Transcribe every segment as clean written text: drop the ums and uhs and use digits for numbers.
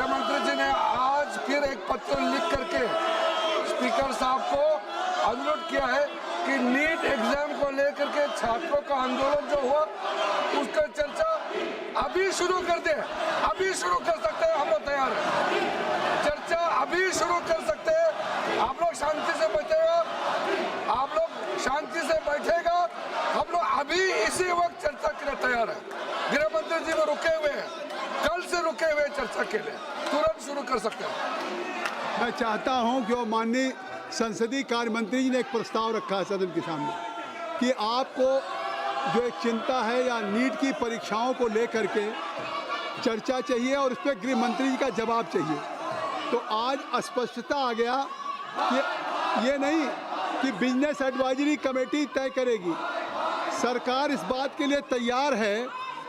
गृह मंत्री जी ने आज फिर एक पत्र लिख करके स्पीकर साहब को अनुरोध किया है कि नीट एग्जाम को लेकर के छात्रों का आंदोलन जो हुआ उसका चर्चा अभी शुरू कर दे। अभी शुरू कर सकते हैं, हम लोग तैयार हैं। चर्चा अभी शुरू कर सकते हैं। आप लोग शांति से बैठेगा, आप लोग शांति से बैठेगा, हम लोग अभी इसी वक्त चर्चा के लिए तैयार है। गृह मंत्री जी वो रुके हुए हैं, कल से रुके हुए चर्चा के लिए तुरंत शुरू कर सकते हैं। मैं चाहता हूं कि वो माननीय संसदीय कार्य मंत्री जी ने एक प्रस्ताव रखा है सदन के सामने कि आपको जो एक चिंता है या नीट की परीक्षाओं को लेकर के चर्चा चाहिए और उस पर गृह मंत्री जी का जवाब चाहिए। तो आज स्पष्टता आ गया कि ये नहीं कि बिजनेस एडवाइजरी कमेटी तय करेगी। सरकार इस बात के लिए तैयार है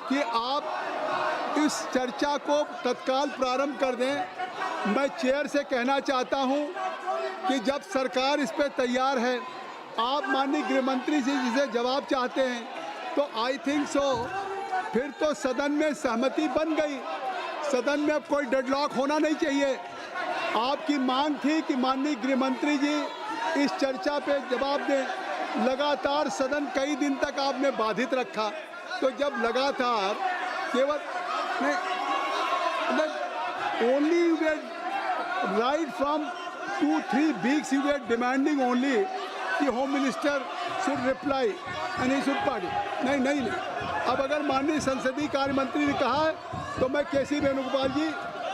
कि आप इस चर्चा को तत्काल प्रारंभ कर दें। मैं चेयर से कहना चाहता हूं कि जब सरकार इस पे तैयार है, आप माननीय गृह मंत्री जी जिसे जवाब चाहते हैं, तो आई थिंक सो फिर तो सदन में सहमति बन गई। सदन में अब कोई डेडलॉक होना नहीं चाहिए। आपकी मांग थी कि माननीय गृह मंत्री जी इस चर्चा पे जवाब दें। लगातार सदन कई दिन तक आपने बाधित रखा, तो जब लगातार केवल only right from 2-3 weeks you were demanding only कि home minister should reply and he should party. नहीं। अब अगर माननीय संसदीय कार्य मंत्री ने कहा है तो मैं केसी वेणुगोपाल जी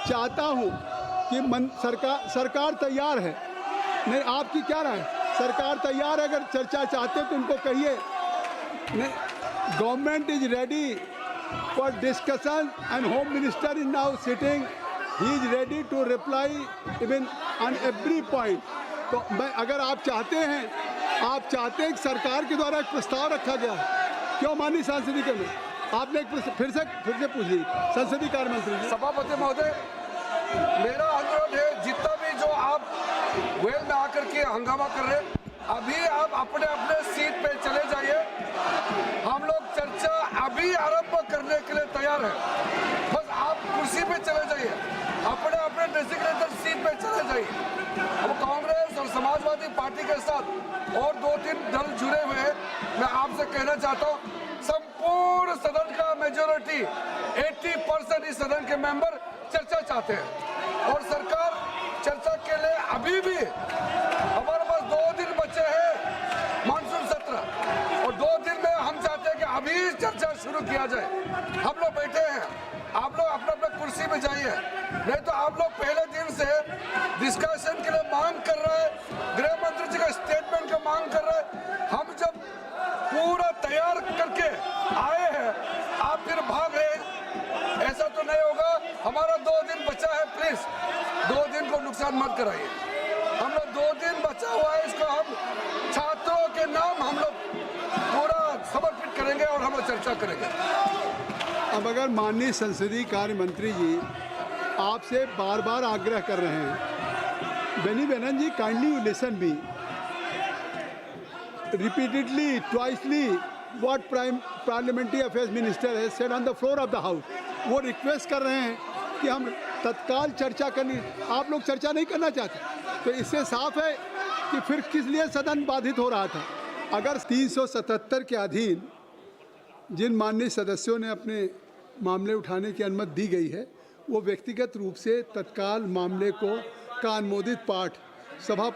चाहता हूं कि सरकार तैयार है। नहीं, आपकी क्या राय है? सरकार तैयार है, अगर चर्चा चाहते हैं तो उनको कहिए। नहीं, government is ready for discussion and home minister is now sitting, he is ready to reply even on every point. तो मैं अगर आप चाहते हैं कि सरकार के द्वारा एक प्रस्ताव रखा गया, क्यों माननीय सांसदीय के में आपने एक फिर से पूछ ली संसदीय कार्य मंत्री जी। सभापति महोदय, मेरा अनुरोध है, जितना भी जो आप वेल में आकर के हंगामा कर रहे हैं, अभी आप अपने अपने सीट पे चले जाइए। हम लोग चर्चा अभी आरंभ करने के लिए तैयार है। बस आप कुर्सी पे चले जाइए, अपने अपने डेजिग्नेटेड सीट पे चले जाइए। अब कांग्रेस और समाजवादी पार्टी के साथ और 2-3 दल जुड़े हुए हैं। मैं आपसे कहना चाहता हूँ, संपूर्ण सदन का मेजोरिटी 80% इस सदन के मेंबर चर्चा चाहते हैं और सरकार चर्चा के लिए अभी भी हमारे पास 2 दिन बचे हैं मानसून सत्र, और 2 दिन में हम चाहते हैं कि अभी चर्चा शुरू किया जाए। हम लोग बैठे हैं, आप लोग अपने अपने कुर्सी में जाइए। नहीं तो आप लोग पहले दिन से डिस्कशन के लिए मांग कर रहे हैं, गृह मंत्री जी का स्टेटमेंट का मांग कर रहे हैं। हम जब पूरा तैयार करके आए हैं, आप फिर भाग रहे, ऐसा तो नहीं होगा। हमारा 2 दिन बचा है, प्लीज 2 दिन को नुकसान मत कराइए। हम लोग 2 दिन बचा हुआ है, इसको हम छात्रों के नाम हम लोग पूरा समर्पित करेंगे और हम लोग चर्चा करेंगे। अब अगर माननीय संसदीय कार्य मंत्री जी आपसे बार बार आग्रह कर रहे हैं, Benny Behanan ji, kindly you listen me repeatedly, twicely what parliamentary affairs minister has said on the floor of the house. वो रिक्वेस्ट कर रहे हैं कि हम तत्काल चर्चा करनी, आप लोग चर्चा नहीं करना चाहते, तो इससे साफ है कि फिर किस लिए सदन बाधित हो रहा था। अगर 377 के अधीन जिन माननीय सदस्यों ने अपने मामले उठाने की अनुमति दी गई है, वो व्यक्तिगत रूप से तत्काल मामले का अनुमोदित पाठ सभा